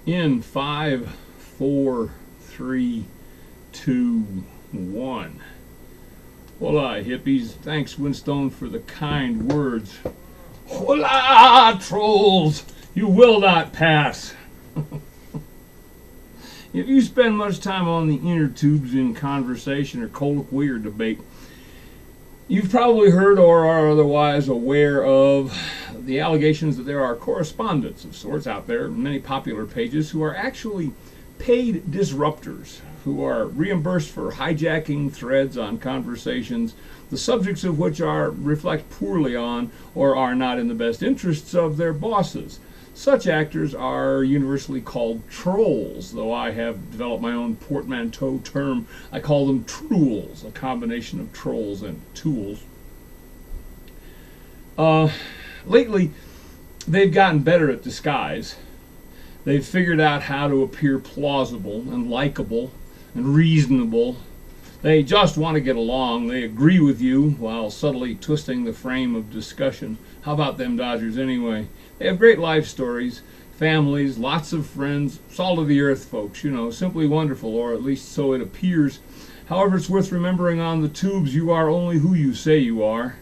In 5, 4, 3, 2, 1. Hola, hippies. Thanks, Winstone, for the kind words. Hola, trolls. You will not pass. If you spend much time on the inner tubes in conversation or colloquy or debate, you've probably heard or are otherwise aware of the allegations that there are correspondents of sorts out there, many popular pages, who are actually paid disruptors, who are reimbursed for hijacking threads on conversations, the subjects of which reflect poorly on or are not in the best interests of their bosses. Such actors are universally called trolls, though I have developed my own portmanteau term. I call them trools, a combination of trolls and tools. Lately, they've gotten better at disguise. They've figured out how to appear plausible and likable and reasonable. They just want to get along. They agree with you while subtly twisting the frame of discussion. How about them Dodgers anyway? They have great life stories, families, lots of friends, salt of the earth folks, simply wonderful, or at least so it appears. However, it's worth remembering on the tubes you are only who you say you are.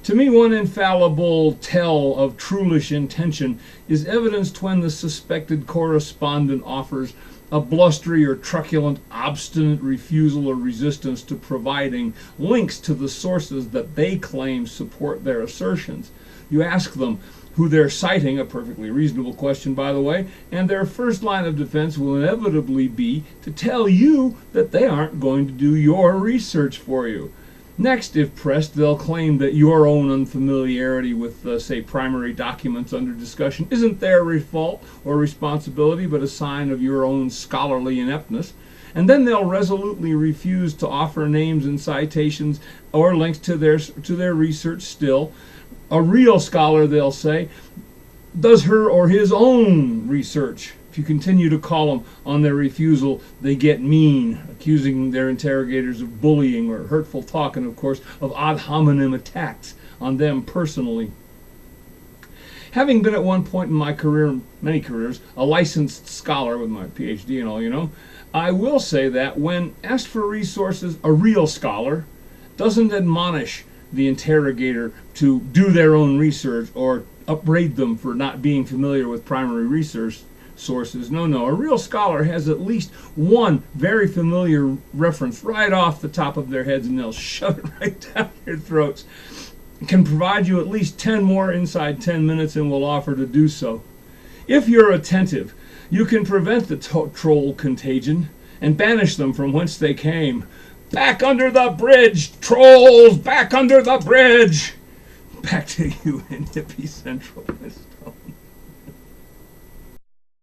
To me, one infallible tell of trulish intention is evidenced when the suspected correspondent offers a blustery or truculent, obstinate refusal or resistance to providing links to the sources that they claim support their assertions. You ask them who they're citing, a perfectly reasonable question, by the way, and their first line of defense will inevitably be to tell you that they aren't going to do your research for you. Next, if pressed, they'll claim that your own unfamiliarity with, say, primary documents under discussion isn't their fault or responsibility, but a sign of your own scholarly ineptness. And then they'll resolutely refuse to offer names and citations or links to their research still. A real scholar, they'll say, does her or his own research. If you continue to call them on their refusal, they get mean, accusing their interrogators of bullying or hurtful talk, and of course of ad hominem attacks on them personally. Having been at one point in my career, many careers, a licensed scholar with my PhD and all, I will say that when asked for resources, a real scholar doesn't admonish the interrogator to do their own research or upbraid them for not being familiar with primary research sources. No. A real scholar has at least one very familiar reference right off the top of their heads, and they'll shove it right down your throats. Can provide you at least 10 more inside 10 minutes and will offer to do so. If you're attentive, you can prevent the troll contagion and banish them from whence they came. Back under the bridge, trolls! Back under the bridge! Back to you in Hippie Central, Miss Stone.